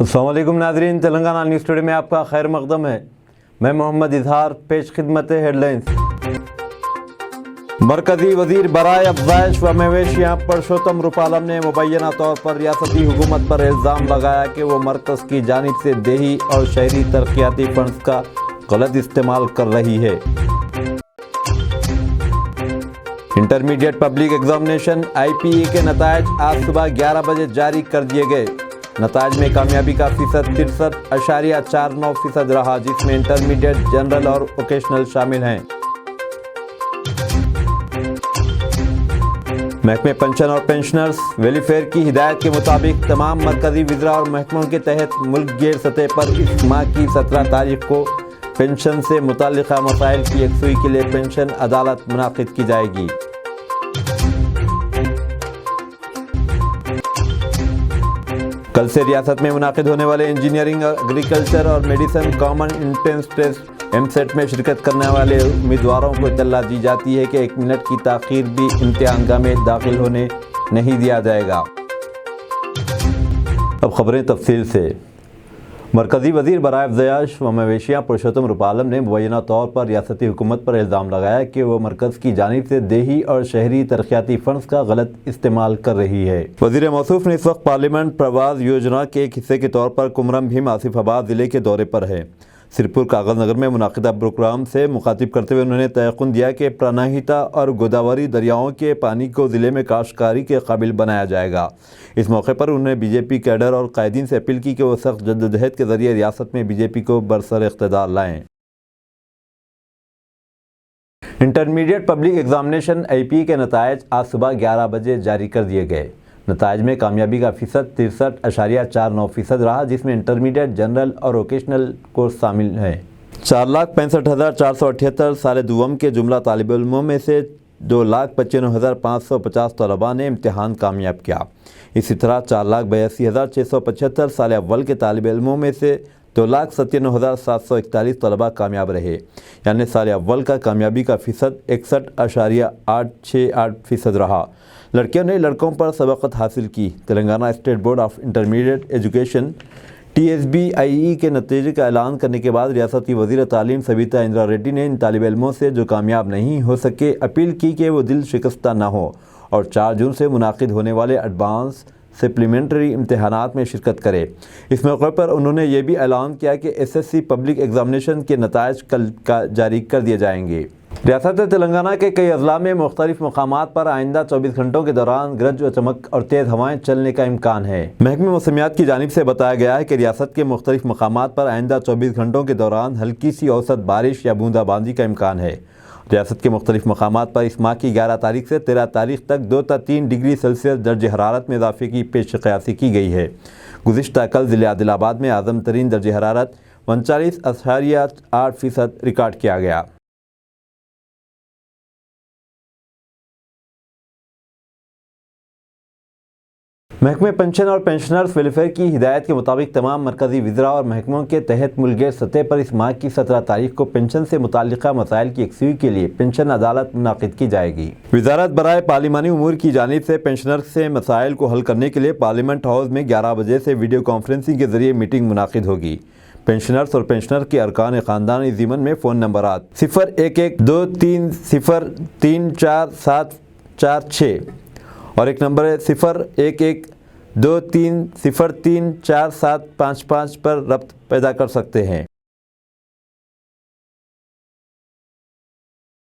السلام علیکم ناظرین، تلنگانہ نیوز ٹوڈے میں آپ کا خیر مقدم ہے۔ میں محمد اظہار، پیش خدمت ہیڈ لائنز۔ مرکزی وزیر برائے افزائش و مویشیاں پرشوتم روپالم نے مبینہ طور پر ریاستی حکومت پر الزام لگایا کہ وہ مرکز کی جانب سے دیہی اور شہری ترقیاتی فنڈز کا غلط استعمال کر رہی ہے۔ انٹرمیڈیٹ پبلک ایگزامینیشن IPE کے نتائج آج صبح 11 بجے جاری کر دیے گئے۔ نتائج میں کامیابی کا فیصد 63.49% رہا، جس میں انٹرمیڈیٹ، جنرل اور ووکیشنل شامل ہیں۔ محکمہ پنشن اور پینشنرز ویلفیئر کی ہدایت کے مطابق تمام مرکزی وزراء اور محکموں کے تحت ملک گیر سطح پر اس ماہ کی 17 تاریخ کو پینشن سے متعلقہ مسائل کی یکسوئی کے لیے پینشن عدالت منعقد کی جائے گی۔ کل سے ریاست میں منعقد ہونے والے انجینئرنگ، ایگریکلچر اور medicine common entrance test MCET میں شرکت کرنے والے امیدواروں کو اطلاع دی جاتی ہے کہ 1 منٹ کی تاخیر بھی امتحان گاہ میں داخل ہونے نہیں دیا جائے گا۔ اب خبریں تفصیل سے۔ مرکزی وزیر برائے افزائش و مویشیاں پرشوتم روپالم نے مبینہ طور پر ریاستی حکومت پر الزام لگایا کہ وہ مرکز کی جانب سے دیہی اور شہری ترقیاتی فنڈز کا غلط استعمال کر رہی ہے۔ وزیر موصوف نے اس وقت پارلیمنٹ پرواز یوجنا کے ایک حصے کے طور پر کمرم بھیم آصف آباد ضلع کے دورے پر ہے۔ سرپور کاغذ نگر میں منعقدہ پروگرام سے مخاطب کرتے ہوئے انہوں نے تیقن دیا کہ پرانہیتا اور گوداوری دریاؤں کے پانی کو ضلع میں کاشتکاری کے قابل بنایا جائے گا۔ اس موقع پر انہوں نے BJP کیڈر اور قائدین سے اپیل کی کہ وہ سخت جدوجہد کے ذریعے ریاست میں BJP کو برسر اقتدار لائیں۔ انٹرمیڈیٹ پبلک ایگزامینیشن IPE کے نتائج آج صبح 11 بجے جاری کر دیے گئے۔ نتائج میں کامیابی کا فیصد 63.49% رہا، جس میں انٹرمیڈیٹ، جنرل اور ووکیشنل کورس شامل ہیں۔ 4,65,478 سال دوم کے جملہ طالب علموں میں سے 2,95,550 طلباء نے امتحان کامیاب کیا۔ اسی طرح 4,82,675 سال اول کے طالب علموں میں سے 2,97,741 طلباء کامیاب رہے، یعنی سال اول کا کامیابی کا فیصد 61.868% رہا۔ لڑکیوں نے لڑکوں پر سبقت حاصل کی۔ Telangana state board of intermediate education TSBIE کے نتیجے کا اعلان کرنے کے بعد ریاستی وزیر تعلیم سبیتا اندرا ریڈی نے ان طالب علموں سے جو کامیاب نہیں ہو سکے اپیل کی کہ وہ دل شکستہ نہ ہو اور 4 جون سے منعقد ہونے والے ایڈوانس سپلیمنٹری امتحانات میں شرکت کرے۔ اس موقع پر انہوں نے یہ بھی اعلان کیا کہ SSC پبلک ایگزامینیشن کے نتائج کل جاری کر دیے جائیں گے۔ ریاست تلنگانہ کے کئی اضلاع میں مختلف مقامات پر آئندہ 24 گھنٹوں کے دوران گرج و چمک اور تیز ہوائیں چلنے کا امکان ہے۔ محکمہ موسمیات کی جانب سے بتایا گیا ہے کہ ریاست کے مختلف مقامات پر آئندہ 24 گھنٹوں کے دوران ہلکی سی اوسط بارش یا بوندا باندی کا امکان ہے۔ ریاست کے مختلف مقامات پر اس ماہ کی 11 تاریخ سے 13 تاریخ تک 2 تا 3 ڈگری سیلسیس درجہ حرارت میں اضافے کی پیش قیاسی کی گئی ہے۔ گزشتہ کل ضلع عادل آباد میں اعظم ترین درجہ حرارت 39.8% ریکارڈ کیا گیا۔ محکمہ پنشن اور پینشنرز ویلفیئر کی ہدایت کے مطابق تمام مرکزی وزراء اور محکموں کے تحت ملک گیر سطح پر اس ماہ کی 17 تاریخ کو پینشن سے متعلقہ مسائل کی یکسوئی کے لیے پینشن عدالت منعقد کی جائے گی۔ وزارت برائے پارلیمانی امور کی جانب سے پینشنرز سے مسائل کو حل کرنے کے لیے پارلیمنٹ ہاؤس میں 11 بجے سے ویڈیو کانفرنسنگ کے ذریعے میٹنگ منعقد ہوگی۔ پینشنرز اور پینشنر کے ارکان خاندان اس ضمن میں فون نمبرات 01123044746 اور ایک نمبر ہے 01123034755 پر ربط پیدا کر سکتے ہیں۔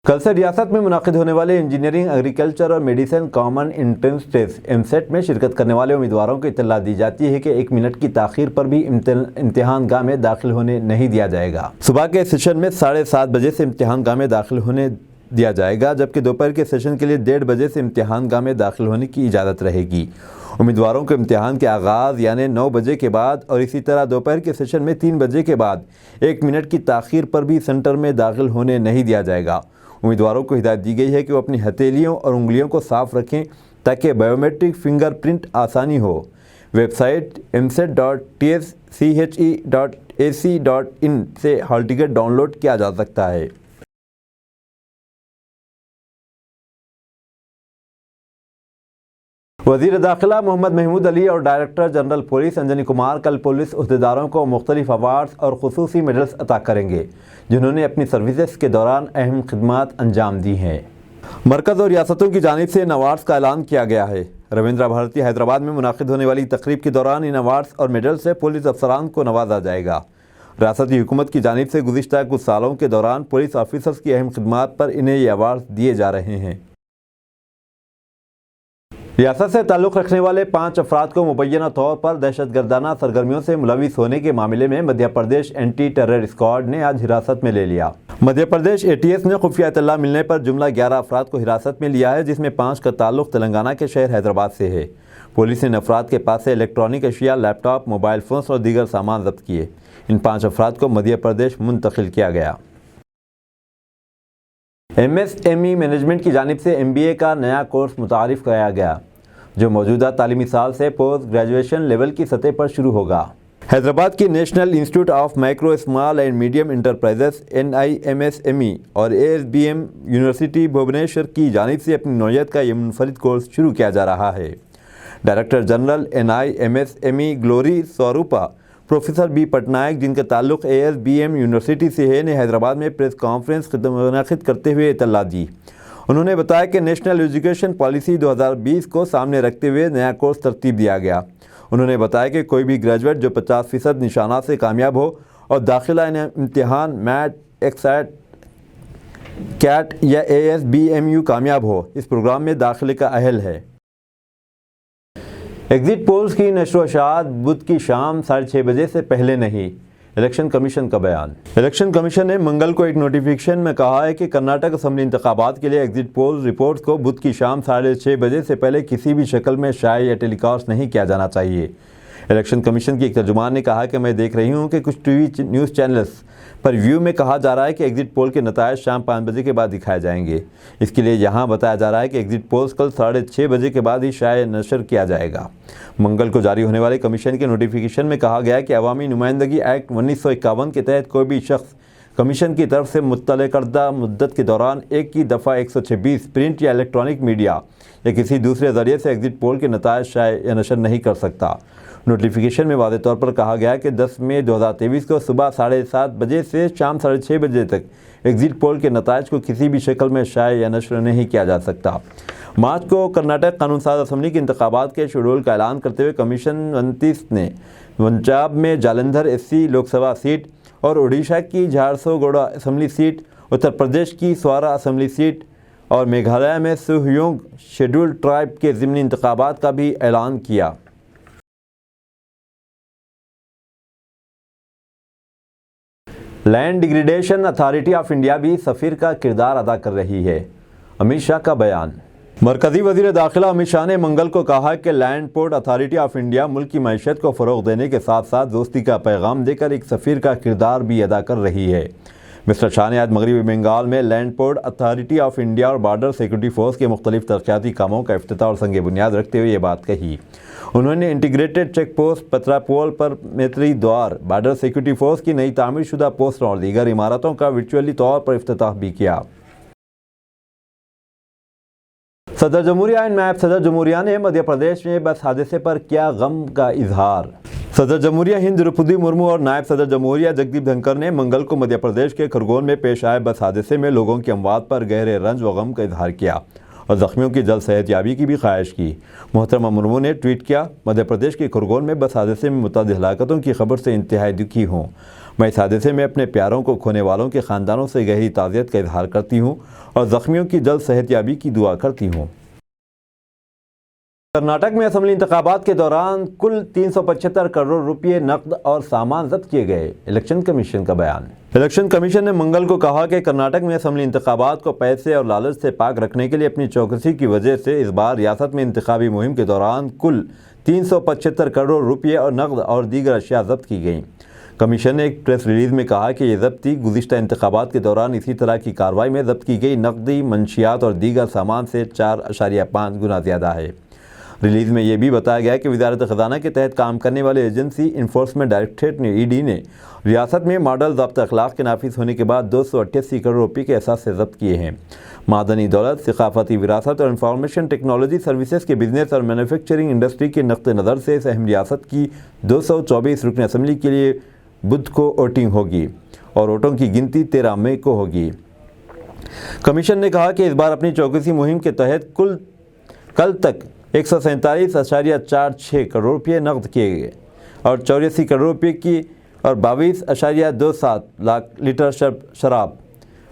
کل سے ریاست میں منعقد ہونے والے انجینئرنگ، ایگریکلچر اور medicine common entrance test MCET میں شرکت کرنے والے امیدواروں کو اطلاع دی جاتی ہے کہ 1 منٹ کی تاخیر پر بھی امتحان گاہ میں داخل ہونے نہیں دیا جائے گا۔ صبح کے سیشن میں 7:30 بجے سے امتحان گاہ میں داخل ہونے دیا جائے گا، جبکہ دوپہر کے سیشن کے لیے 1:30 بجے سے امتحان گاہ میں داخل ہونے کی اجازت رہے گی۔ امیدواروں کو امتحان کے آغاز یعنی 9 بجے کے بعد اور اسی طرح دوپہر کے سیشن میں 3 بجے کے بعد 1 منٹ کی تاخیر پر بھی سینٹر میں داخل ہونے نہیں دیا جائے گا۔ امیدواروں کو ہدایت دی گئی ہے کہ وہ اپنی ہتھیلیوں اور انگلیوں کو صاف رکھیں تاکہ بائیومیٹرک فنگر پرنٹ آسانی ہو۔ ویب سائٹ mcet.tsze.ac.in سے ہال ٹکٹ ڈاؤن لوڈ کیا جا سکتا ہے۔ وزیر داخلہ محمد محمود علی اور director general police Anjani Kumar کل پولیس عہدیداروں کو مختلف ایوارڈز اور خصوصی میڈلز عطا کریں گے جنہوں نے اپنی سروسز کے دوران اہم خدمات انجام دی ہیں۔ مرکز اور ریاستوں کی جانب سے ان ایوارڈز کا اعلان کیا گیا ہے۔ رویندرا بھارتی حیدرآباد میں منعقد ہونے والی تقریب کے دوران ان ایوارڈز اور میڈل سے پولیس افسران کو نوازا جائے گا۔ ریاستی حکومت کی جانب سے گزشتہ کچھ سالوں کے دوران پولیس آفیسرز کی اہم خدمات پر انہیں یہ ایوارڈز دیے جا رہے ہیں۔ ریاست سے تعلق رکھنے والے 5 افراد کو مبینہ طور پر دہشت گردانہ سرگرمیوں سے ملوث ہونے کے معاملے میں Madhya Pradesh anti terror squad نے آج حراست میں لے لیا۔ مدھیہ پردیش ATS نے خفیہ اطلاع ملنے پر جملہ 11 افراد کو حراست میں لیا ہے، جس میں 5 کا تعلق تلنگانہ کے شہر حیدرآباد سے ہے۔ پولیس نے ان افراد کے پاس سے الیکٹرانک اشیاء، لیپ ٹاپ، موبائل فونز اور دیگر سامان ضبط کیے۔ ان 5 افراد کو مدھیہ پردیش منتقل کیا گیا۔ MSME مینجمنٹ کی جانب سے MBA کا نیا کورس متعارف کرایا گیا جو موجودہ تعلیمی سال سے پوسٹ گریجویشن لیول کی سطح پر شروع ہوگا۔ حیدرآباد کی national institute of micro small and medium enterprises NIMSME اور ASBM یونیورسٹی بھوبنیشور کی جانب سے اپنی نوعیت کا یہ منفرد کورس شروع کیا جا رہا ہے۔ Director general NIMSME Glory Swarupa professor B Patnaik, جن کا تعلق ASBM یونیورسٹی سے ہے، نے حیدرآباد میں پریس کانفرنس منعقد کرتے ہوئے اطلاع دی۔ انہوں نے بتایا کہ نیشنل ایجوکیشن پالیسی 2020 کو سامنے رکھتے ہوئے نیا کورس ترتیب دیا گیا۔ انہوں نے بتایا کہ کوئی بھی گریجویٹ جو 50% نشانات سے کامیاب ہو اور داخلہ امتحان میٹ، ایکسیٹ، کیٹ یا ASBMU کامیاب ہو، اس پروگرام میں داخلے کا اہل ہے۔ ایگزٹ پولز کی نشر و اشاعت بدھ کی شام 6:30 بجے سے پہلے نہیں، الیکشن کمیشن کا بیان۔ الیکشن کمیشن نے منگل کو ایک نوٹیفیکیشن میں کہا ہے کہ کرناٹک اسمبلی انتخابات کے لیے ایگزٹ پولز رپورٹس کو بدھ کی شام 6:30 بجے سے پہلے کسی بھی شکل میں شائع یا ٹیلی کاسٹ نہیں کیا جانا چاہیے۔ الیکشن کمیشن کی ایک ترجمان نے کہا کہ میں دیکھ رہی ہوں کہ کچھ ٹی وی نیوز چینلز پر ویو میں کہا جا رہا ہے کہ ایگزٹ پول کے نتائج شام 5 بجے کے بعد دکھائے جائیں گے۔ اس کے لیے یہاں بتایا جا رہا ہے کہ ایگزٹ پولز کل 6:30 بجے کے بعد ہی شائع نشر کیا جائے گا۔ منگل کو جاری ہونے والے کمیشن کے نوٹیفیکیشن میں کہا گیا کہ عوامی نمائندگی ایکٹ 1951 کے تحت کوئی بھی شخص کمیشن کی طرف سے مطلع کردہ مدت کے دوران ایک کی دفعہ 126 پرنٹ یا الیکٹرانک میڈیا یا کسی دوسرے ذریعے سے ایگزٹ پول کے نتائج شائع یا نشر نہیں کر سکتا۔ نوٹیفیکیشن میں واضح طور پر کہا گیا کہ 10 مئی 2023 کو صبح 7:30 بجے سے شام 6:30 بجے تک ایگزٹ پول کے نتائج کو کسی بھی شکل میں شائع یا نشر نہیں کیا جا سکتا۔ مارچ کو کرناٹک قانون ساز اسمبلی کے انتخابات کے شیڈول کا اعلان کرتے ہوئے کمیشن 29 نے پنجاب میں جالندھر SC لوک سبھا سیٹ اور اڈیشہ کی جھارسوگوڑا اسمبلی سیٹ، اتر پردیش کی سوارا اسمبلی سیٹ اور میگھالیہ میں سوہیونگ شیڈول ٹرائب کے ضمنی انتخابات کا بھی اعلان کیا۔ Land degradation authority of India بھی سفیر کا کردار ادا کر رہی ہے، امت شاہ کا بیان۔ مرکزی وزیر داخلہ امت شاہ نے منگل کو کہا کہ land port authority of India ملک کی معیشت کو فروغ دینے کے ساتھ ساتھ دوستی کا پیغام دے کر ایک سفیر کا کردار بھی ادا کر رہی ہے۔ مسٹر شاہ نے آج مغربی بنگال میں land port authority of India اور بارڈر سیکورٹی فورس کے مختلف ترقیاتی کاموں کا افتتاح اور سنگ بنیاد رکھتے ہوئے یہ بات کہی۔ انہوں نے انٹیگریٹڈ چیک پوسٹ پتراپول پر میتری دوار، بارڈر سیکورٹی فورس کی نئی تعمیر شدہ پوسٹوں اور دیگر عمارتوں کا ورچوئلی طور پر افتتاح بھی کیا۔ صدر جمہوریہ اینڈ نائب صدر جمہوریہ نے مدھیہ پردیش میں بس حادثے پر کیا غم کا اظہار۔ صدر جمہوریہ ہند دروپدی مرمو اور نائب صدر جمہوریہ جگدیپ دھنکر نے منگل کو مدھیہ پردیش کے کھرگون میں پیش آئے بس حادثے میں لوگوں کی اموات پر گہرے رنج و غم کا اظہار کیا اور زخمیوں کی جلد صحت یابی کی بھی خواہش کی۔ محترمہ مرمو نے ٹویٹ کیا، مدھیہ پردیش کے کھرگون میں بس حادثے میں متعدد ہلاکتوں کی خبر سے انتہائی دکھی ہوں۔ میں اس حادثے میں اپنے پیاروں کو کھونے والوں کے خاندانوں سے گہری تعزیت کا اظہار کرتی ہوں اور زخمیوں کی جلد صحت یابی کی دعا کرتی ہوں۔ کرناٹک میں اسمبلی انتخابات کے دوران کل 375 کروڑ روپے نقد اور سامان ضبط کیے گئے، الیکشن کمیشن کا بیان۔ الیکشن کمیشن نے منگل کو کہا کہ کرناٹک میں اسمبلی انتخابات کو پیسے اور لالچ سے پاک رکھنے کے لیے اپنی چوکسی کی وجہ سے اس بار ریاست میں انتخابی مہم کے دوران کل 375 کروڑ روپے اور نقد اور دیگر اشیاء ضبط کی گئیں۔ کمیشن نے ایک پریس ریلیز میں کہا کہ یہ ضبطی گزشتہ انتخابات کے دوران اسی طرح کی کارروائی میں ضبط کی گئی نقدی منشیات اور دیگر سامان سے 4.5 گنا زیادہ ہے۔ ریلیز میں یہ بھی بتایا گیا کہ وزارت خزانہ کے تحت کام کرنے والے ایجنسی انفورسمنٹ ڈائریکٹریٹ نے ED نے ریاست میں ماڈل ضابطہ اخلاق کے نافذ ہونے کے بعد 288 کروڑ روپے کے اثاثے ضبط کیے ہیں۔ معدنی دولت، ثقافتی وراثت اور انفارمیشن ٹیکنالوجی سروسز کے بزنس اور مینوفیکچرنگ انڈسٹری کے نقطہ نظر سے اس اہم ریاست کی 224 رکن اسمبلی کے لیے بدھ کو ووٹنگ ہوگی اور ووٹوں کی گنتی 13 مئی کو ہوگی۔ کمیشن نے کہا کہ اس بار اپنی چوکسی مہم کے تحت کل تک 147.46 کروڑ روپے نقد کیے گئے اور 84 کروڑ روپے کی اور 22.27 لاکھ لیٹر شراب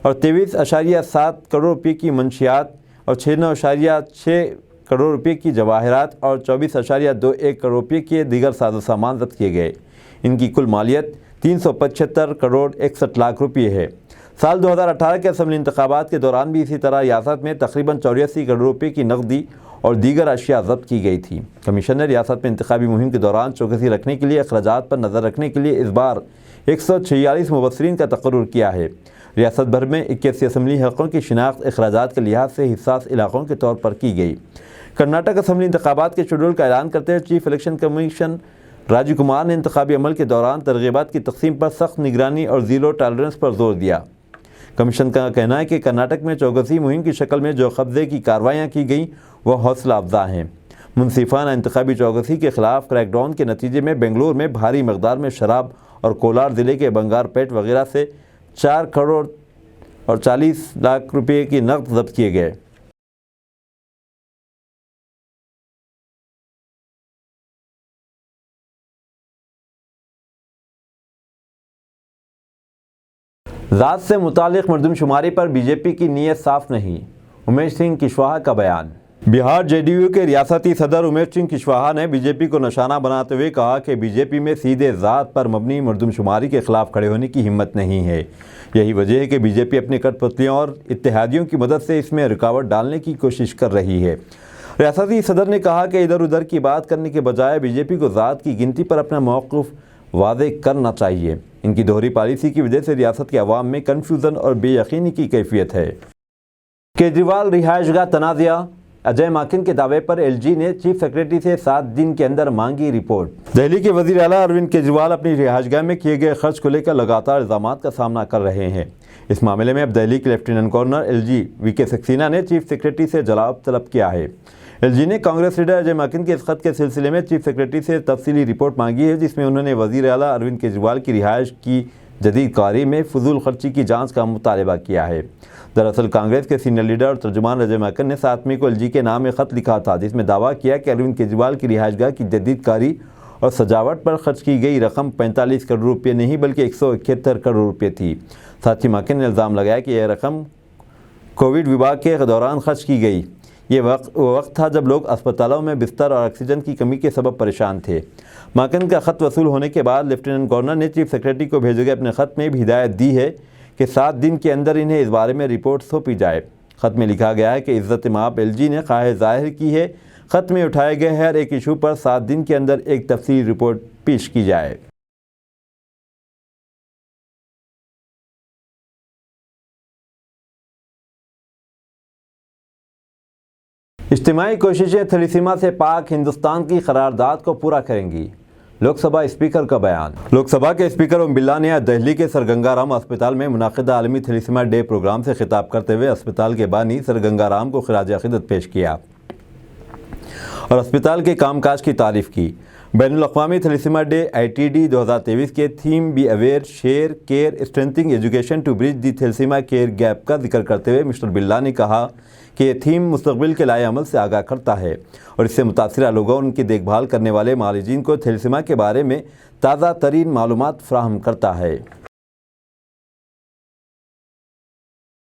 اور 23.7 کروڑ روپے کی منشیات اور 96.6 کروڑ روپے کی جواہرات اور 24.21 کروڑ روپے کے دیگر ساز و سامان ضبط کیے گئے۔ ان کی کل مالیت 375 کروڑ 61 لاکھ روپے ہے۔ سال 2018 کے اسمبلی انتخابات کے دوران بھی اسی طرح ریاست میں تقریباً 84 کروڑ روپے کی نقدی اور دیگر اشیاء ضبط کی گئی تھی۔ کمیشن نے ریاست میں انتخابی مہم کے دوران چوکسی رکھنے کے لیے اخراجات پر نظر رکھنے کے لیے اس بار 146 مبصرین کا تقرر کیا ہے۔ ریاست بھر میں 81 اسمبلی حلقوں کی شناخت اخراجات کے لحاظ سے حساس علاقوں کے طور پر کی گئی۔ کرناٹک اسمبلی انتخابات کے شیڈول کا اعلان کرتے ہوئے chief election commission Rajiv Kumar نے انتخابی عمل کے دوران ترغیبات کی تقسیم پر سخت نگرانی اور زیرو ٹالرنس پر زور دیا۔ کمیشن کا کہنا ہے کہ کرناٹک میں چوکسی مہم کی شکل میں جو قبضے کی کارروائیاں کی گئیں وہ حوصلہ افزا ہیں۔ منصفانہ انتخابی چوکسی کے خلاف کریک ڈاؤن کے نتیجے میں بنگلور میں بھاری مقدار میں شراب اور کولار ضلع کے بنگار پیٹ وغیرہ سے 4 کروڑ اور 40 لاکھ روپے کی نقد ضبط کیے گئے۔ ذات سے متعلق مردم شماری پر بی جے پی کی نیت صاف نہیں، امیش سنگھ کشواہا کا بیان۔ بہار JDU کے ریاستی صدر امیش سنگھ کشواہا نے بی جے پی کو نشانہ بناتے ہوئے کہا کہ بی جے پی میں سیدھے ذات پر مبنی مردم شماری کے خلاف کھڑے ہونے کی ہمت نہیں ہے۔ یہی وجہ ہے کہ بی جے پی اپنے کٹ پتلیوں اور اتحادیوں کی مدد سے اس میں رکاوٹ ڈالنے کی کوشش کر رہی ہے۔ ریاستی صدر نے کہا کہ ادھر ادھر کی بات کرنے کے بجائے بی جے پی کو ذات کی گنتی پر اپنا موقف واضح کرنا چاہیے۔ ان کی دوہری پالیسی کی وجہ سے ریاست کے عوام میں کنفیوژن اور بے یقینی کی کیفیت ہے۔ کیجریوال رہائش گاہ تنازعہ، اجے ماکن کے دعوے پر LG نے چیف سیکرٹری سے 7 دن کے اندر مانگی رپورٹ۔ دہلی کے وزیر اعلیٰ اروند کیجریوال اپنی رہائش گاہ میں کیے گئے خرچ کو لے کر لگاتار الزامات کا سامنا کر رہے ہیں۔ اس معاملے میں اب دہلی کے lieutenant governor LG VK Saxena نے چیف سیکرٹری سے جواب طلب کیا ہے۔ LG نے کانگریس لیڈر اجے ماکن کے اس خط کے سلسلے میں چیف سیکرٹری سے تفصیلی رپورٹ مانگی ہے، جس میں انہوں نے وزیر اعلیٰ اروند کیجریوال کی رہائش کی جدید کاری میں فضول خرچی کی جانچ کا مطالبہ کیا ہے۔ دراصل کانگریس کے سینئر لیڈر اور ترجمان اجے ماکن نے 7 مئی کو LG کے نام ایک خط لکھا تھا، جس میں دعویٰ کیا کہ اروند کیجریوال کی رہائش گاہ کی جدید کاری اور سجاوٹ پر خرچ کی گئی رقم 45 کروڑ روپے نہیں بلکہ 171 کروڑ روپے تھی۔ ساتھ ہی ماکن نے الزام لگایا کہ یہ رقم کووڈ وبا کے دوران خرچ کی گئی۔ یہ وقت تھا جب لوگ اسپتالوں میں بستر اور آکسیجن کی کمی کے سبب پریشان تھے۔ ماکن کا خط وصول ہونے کے بعد لیفٹیننٹ گورنر نے چیف سیکرٹری کو بھیجے گئے اپنے خط میں بھی ہدایت دی ہے کہ 7 دن کے اندر انہیں اس بارے میں رپورٹ سونپی جائے۔ خط میں لکھا گیا ہے کہ عزت مآب LG نے خواہش ظاہر کی ہے خط میں اٹھائے گئے ہر ایک ایشو پر 7 دن کے اندر ایک تفصیلی رپورٹ پیش کی جائے۔ اجتماعی کوششیں تھیلیسیما سے پاک ہندوستان کی قرارداد کو پورا کریں گی، لوک سبھا اسپیکر کا بیان۔ لوک سبھا کے اسپیکر اوم برلا نے آج دہلی کے سر گنگا رام اسپتال میں منعقدہ عالمی تھیلیسیما ڈے پروگرام سے خطاب کرتے ہوئے اسپتال کے بانی سر گنگا رام کو خراج عقیدت پیش کیا اور اسپتال کے کام کاج کی تعریف کی۔ بین الاقوامی تھیلیسیما ڈے ITD 2023 کے theme be aware share care strengthening education to bridge the thalassaemia care gap کا ذکر کرتے ہوئے مسٹر برلا نے کہا کہ یہ تھیم مستقبل کے لائے عمل سے آگاہ کرتا ہے اور اس سے متاثرہ لوگوں اور ان کی دیکھ بھال کرنے والے معالجین کو تھیلیسیما کے بارے میں تازہ ترین معلومات فراہم کرتا ہے۔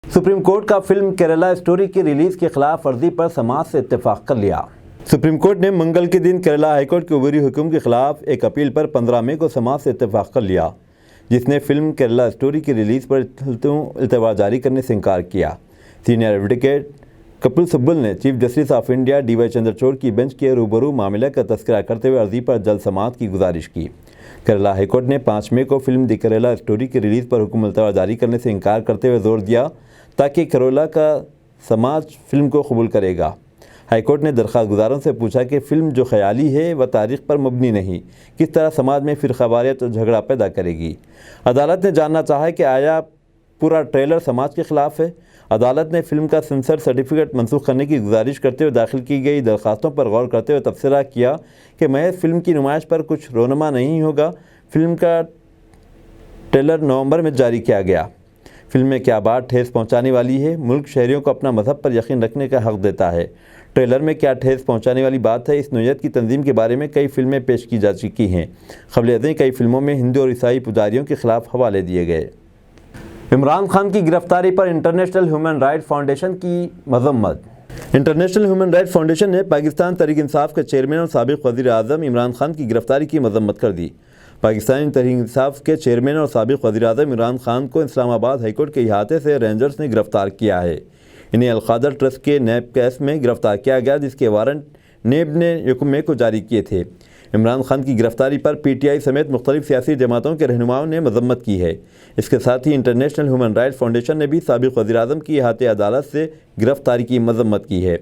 سپریم کورٹ کا فلم کیرلا اسٹوری کی ریلیز کی خلاف ورزی پر سماعت سے اتفاق کر لیا۔ سپریم کورٹ نے منگل کے دن کیرلا ہائی کورٹ کے عبوری حکم کے خلاف ایک اپیل پر 15 مئی کو سماعت سے اتفاق کر لیا، جس نے فلم کیرلا اسٹوری کی ریلیز پر التوا جاری کرنے سے انکار کیا۔ سینئر ایڈوکیٹ کپل سبل نے chief justice of India DY Chandrachud کی بینچ کے روبرو معاملہ کا تذکرہ کرتے ہوئے عرضی پر جلد سماعت کی گزارش کی۔ کیرلا ہائی کورٹ نے 5 مئی کو فلم دی کیرلا اسٹوری کی ریلیز پر حکم التوا جاری کرنے سے انکار کرتے ہوئے زور دیا تاکہ کیرلا کا سماج فلم کو قبول کرے گا۔ ہائی کورٹ نے درخواست گزاروں سے پوچھا کہ فلم جو خیالی ہے وہ تاریخ پر مبنی نہیں، کس طرح سماج میں فرقہ واریت اور جھگڑا پیدا کرے گی۔ عدالت نے جاننا چاہا کہ آیا پورا ٹریلر سماج کے خلاف ہے۔ عدالت نے فلم کا سینسر سرٹیفکیٹ منسوخ کرنے کی گزارش کرتے ہوئے داخل کی گئی درخواستوں پر غور کرتے ہوئے تبصرہ کیا کہ محض فلم کی نمائش پر کچھ رونما نہیں ہوگا۔ فلم کا ٹریلر نومبر میں جاری کیا گیا۔ فلم میں کیا بات ٹھیس پہنچانے والی ہے؟ ملک شہریوں کو اپنا مذہب پر یقین رکھنے کا حق دیتا ہے۔ ٹریلر میں کیا ٹھیس پہنچانے والی بات ہے؟ اس نوعیت کی تنظیم کے بارے میں کئی فلمیں پیش کی جا چکی ہیں۔ قبل ازیں کئی فلموں میں ہندو اور عیسائی پجاریوں کے خلاف حوالے دیے گئے۔ عمران خان کی گرفتاری پر انٹرنیشنل ہیومن رائٹ فاؤنڈیشن کی مذمت۔ انٹرنیشنل ہیومن رائٹ فاؤنڈیشن نے پاکستان تحریک انصاف کے چیئرمین اور سابق وزیر اعظم عمران خان کی گرفتاری کی مذمت کر دی۔ پاکستانی تحریک انصاف کے چیئرمین اور سابق وزیر اعظم عمران خان کو اسلام آباد ہائی کورٹ کے احاطے سے رینجرز نے گرفتار کیا ہے۔ انہیں القادر ٹرسٹ کے نیب کیس میں گرفتار کیا گیا، جس کے وارنٹ نیب نے یکم مئی کو جاری کیے تھے۔ عمران خان کی گرفتاری پر پی ٹی آئی سمیت مختلف سیاسی جماعتوں کے رہنماؤں نے مذمت کی ہے۔ اس کے ساتھ ہی انٹرنیشنل ہیومن رائٹ فاؤنڈیشن نے بھی سابق وزیر اعظم کی احاطے عدالت سے گرفتاری کی مذمت کی ہے۔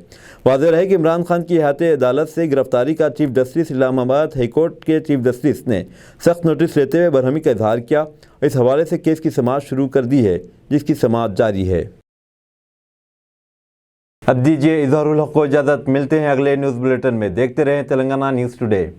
واضح رہے کہ عمران خان کی احاطے عدالت سے گرفتاری کا چیف جسٹس اسلام آباد ہائی کورٹ کے چیف جسٹس نے سخت نوٹس لیتے ہوئے برہمی کا اظہار کیا اور اس حوالے سے کیس کی سماعت شروع کر دی ہے، جس کی سماعت جاری ہے۔ اب دیجیے اظہار الحق کو اجازت، ملتے ہیں اگلے نیوز بلیٹن میں۔ دیکھتے رہیں تلنگانہ نیوز ٹوڈے۔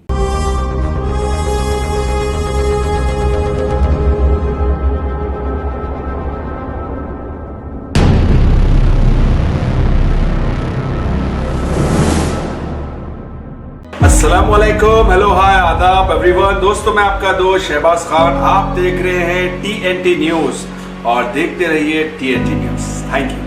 السلام علیکم، ہیلو، ہائے، آداب ایوری ون۔ دوستو، میں آپ کا دوست شہباز خان، آپ دیکھ رہے ہیں TNT نیوز اور دیکھتے رہیے TNT نیوز۔ Thank you.